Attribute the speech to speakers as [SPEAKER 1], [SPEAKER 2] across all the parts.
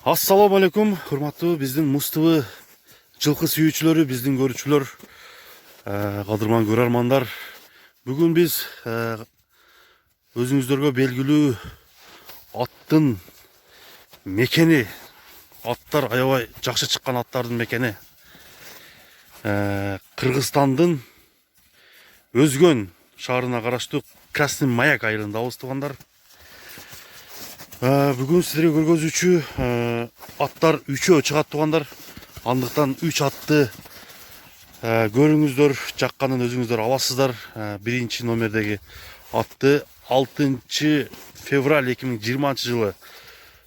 [SPEAKER 1] Ассаламу алейкум, урматтуу биздин мустыбы жылкы сүйүүчүлөрү, биздин көрүүчүлөр, кадырман көрөрмандар. Бүгүн биз өзүңүздөргө белгилүү аттын мекени, аттар аябай жакшы чыккан аттардын мекени, Кыргызстандын Өзгөн шаарына караштуу Красный Маяк айылындабыз туугандар. Бүгүн сиздерге көргөзүүчү аттар 3 чыгат туугандар. Андыктан 3 атты көрүңүздөр, жакканын өзүңүздөр аласыздар. Биринчи номердеги атты 6 февраль 2020 жылы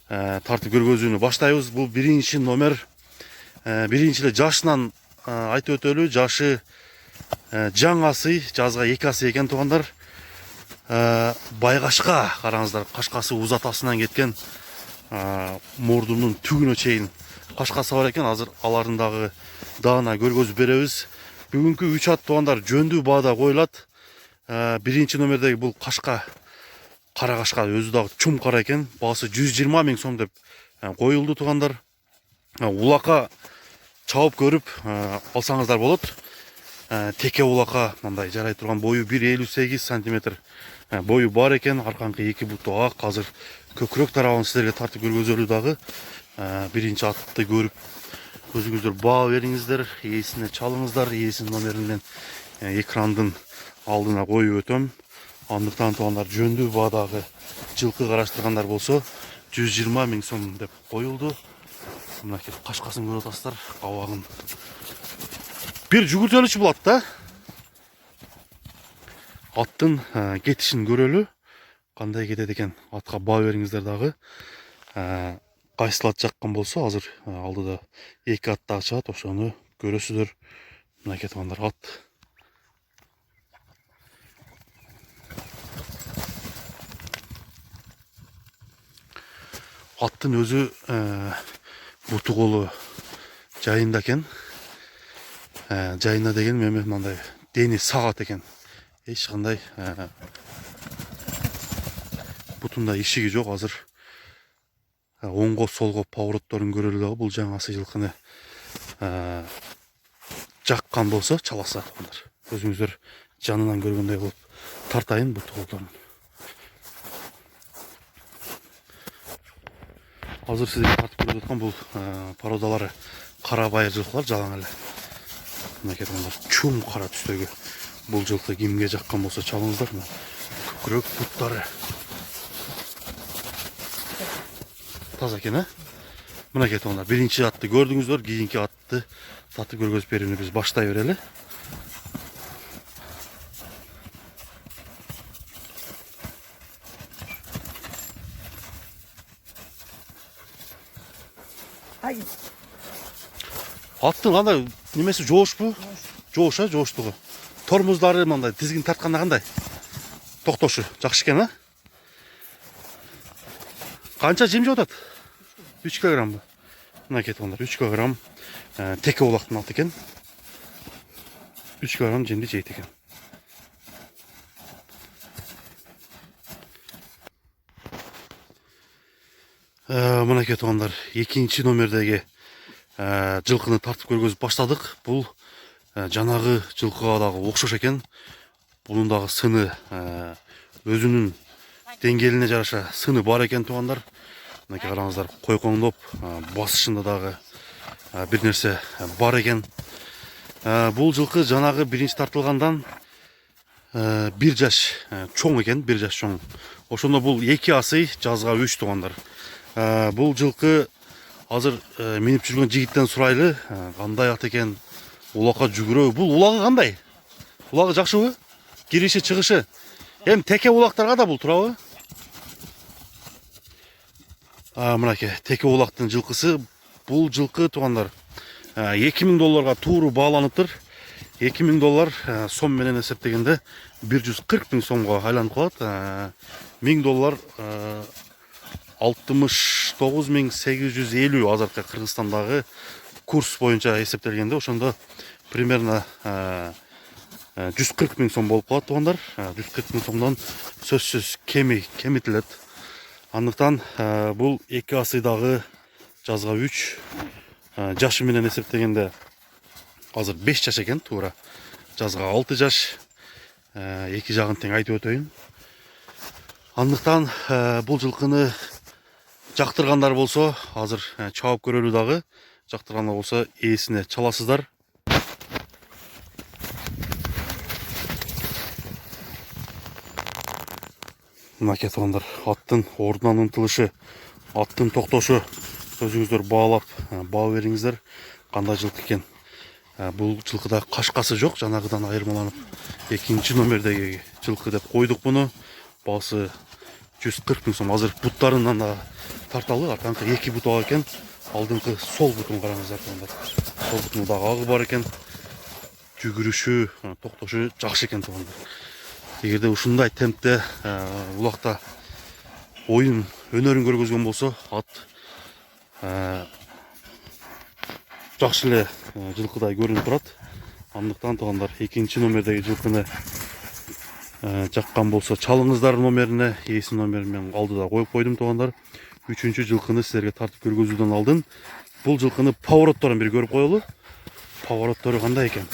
[SPEAKER 1] тартып көргөзүүнү баштайбыз. Бул биринчи номер. Биринчи эле жашынан айтып өтөлү, жашы жаңасы, жазга 2 асы экен туугандар. Байгашка караңыздар, кашкасы узатасынан кеткен, мурдунун түгүнө чейин кашкасы бар экен. Азыр алардын дагы даана көргөзүп беребиз. Бүгүнкү 3 ат туугандар жөндүү баада коюлат. Биринчи номердеги бул кашка, кара кашка, өзү дагы чум кара экен. Баасы 120 000 сом деп коюлду туугандар. Улака чабып көрүп алсаңыздар болот. Теке улака, мындай жарай турган, бою 1,58 сантиметр бою бар экен. Арканкы 2 буту ак. Азыр көкүрөк тарабын сиздерге тартып көргөзөлү дагы. Биринчи атты көрүп өзүңүздөр баа бериңиздер, ээсине чалыңыздар. Ээсинин номерин экрандын алдына коюп өтөм. Андыктан туугандар жөндүү баадагы жылкы караштыргандар болсо 120 000 сом деп коюлду. Мынакей кашкасын көрүп атасыздар, кабагын. Бир жүгүртөлүчү болот да. Аттын кетишин көрөлү. Кандай кетет экен, атка баа бериңиздер дагы. Кайсыл ат жаккан болсо, азыр алдыда 2 ат дагы чыгат, ошону көрөсүздөр. Мынакей туугандар, ат. Аттын өзү буту колу жайында экен. Жайында деген эме мындай дени сагат экен. Эч кандай бутунда ишиги жок. Азыр оңго солго поворотторун көрөлү дагы. Бул жаңасы жылкыны жаккан болсо чаласа туугандар. Өзүңүздөр жанынан көргөндөй болуп тартайын буту колдорун. Азыр сиздерге тартып көрүп аткан бул породалары кара байыр жылкылар, жалаң эле. Мынакей туугандар, чум кара түстөгү бул жылкы кимге жаккан болсо чалыңыздар. Көкүрөк буттары таза экен, Мынакей туугандар, биринчи атты көрдүңүздөр, кийинки атты тартып көргөзүп берүүнү биз баштай берели. Аттын кандай немеси, жоошпу? Жоош, жооштугу. Тормуздары мындай тизгин тартканда кандай? Токтошу жакшы экен, Канча жем жеп атат? 3 килограмм. Мынакей туугандар, 3 килограмм теке улактын аты экен. 3 килограмм жемди жейт экен. Мынакей туугандар, экинчи номердеги жылкыны тартып көргөзүп баштадык. Бул жанагы жылкыга дагы окшош экен. Бунун дагы сыны, өзүнүн деңгээлине жараша сыны бар экен туугандар. Мынакей караңыздар, койкоңдоп, басышында дагы бир нерсе бар экен. Бул жылкы жанагы биринчи тартылгандан 1 жаш чоң экен, 1 жаш чоң. Ошондо бул 2 асы, жазга 3 туугандар. Бул жылкы азыр минип жүргөн жигиттен сурайлы, кандай ат экен, улакка жүгүрөбү? Бул улагы кандай? Улагы жакшыбы? Кириши, чыгышы? Эми теке улактарга да бул турабы? Мынакей теке улактын жылкысы. Бул жылкы туугандар $2000 тууру бааланыптыр. $2000 сом менен эсептегенде 140 000 сомго айланып калат. $1000 69 850 азыркы Кыргызстандагы курс боюнча эсептелгенде, ошондо примерно 140 000 сом болуп калат туугандар. 140 000 сомдон сөзсүз кемитилет. Андыктан бул 2 асыйдагы жазга 3. Жашы менен эсептегенде азыр 5 жаш экен, туура. Жазга 6 жаш. Эки жагын тең айтып өтөйүн. Андыктан бул жылкыны жактыргандар болсо, азыр чабып көрөлү дагы. Жактыргандар болсо, ээсине чаласыздар. Мынакей туугандар, аттын ордунан умтулушу, аттын токтошу өзүңүздөр баалап баа бериңиздер. Кандай жылкы экен. Бул жылкыда кашкасы жок, жанагыдан айырмаланып, экинчи номердеги жылкы деп койдук буну. Баасы 140 миң сом. Азыр буттарынан да тарталы, арканкы 2 буту бар экен. Алдыңкы сол бутун караңыздар туугандар. Сол бутун дагы агы бар экен. Жүгүрүшү, токтошу жакшы экен туугандар. Эгерде ушундай темпте улакта оюн өнөрүн көргөзгөн болсо, ат жакшы эле жылкыдай көрүнүп турат. Андыктан туугандар, экинчи номердеги жылкыны жаккан болсо, чалыңыздар номерине, ээсинин номерин мен алдыда коюп койдум туугандар. Үчүнчү жылкыны силерге тартып көргөзүүдөн алдын бул жылкыны поворотторун бир көрүп коелу. Повороттору кандай экен?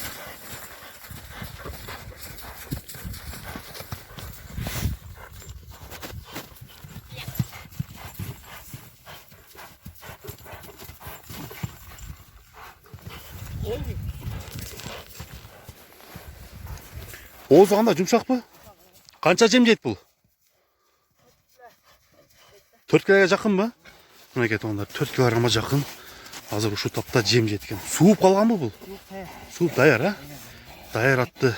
[SPEAKER 1] Оозу кандай, жумшакпы? Канча жем жейт бул? 4 килограмга жакынбы? Мынакей туугандар, 4 килограмга жакын. Азыр ушу тапта жем жейт экен. Сууп калганбы бул? Сууп даяр, Даяр атты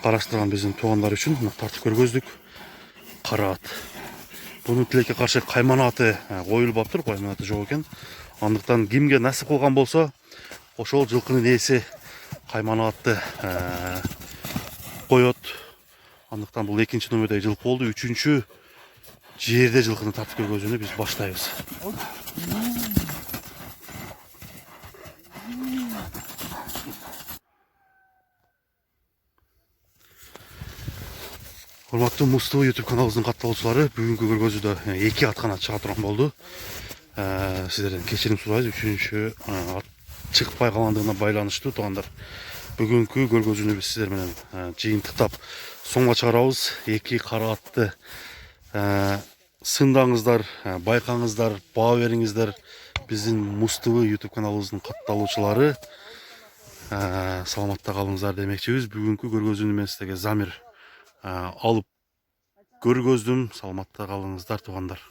[SPEAKER 1] караштырган биздин туугандар үчүн тартып көргөздүк. Кара ат. Бунун тилекке каршы кайманаты коюлуп аптыр, кайманаты жок экен. Андыктан кимге насип кылган болсо, ошол жылкынын ээси кайманатты коет. Андыктан бул экинчи номердеги жылкы болду. Үчүнчү жерде жылкыны тартып көргөзүүнү биз баштайбыз. Урматтуу Муз-ТV YouTube каналыбыздын катталуучулары, бүгүнкү көргөзүүдө 2 ат гана чыга турган болду. Сиздерден кечирим сурайбыз. Үчүнчү ат чыкпай калгандыгына байланыштуу туугандар. Бүгүнкү көргөзүүнү биз сиздер менен жыйынтыктап соңго чыгарабыз. 2 кара атты сындаңыздар, байкаңыздар, баа бериңиздер. Биздин Муз-ТV YouTube каналыбыздын катталуучулары, саламатта калыңыздар демекчибиз. Бүгүнкү көргөзүүнү мен сиздерге замир алып көргөздүм. Саламатта калыңыздар туугандар.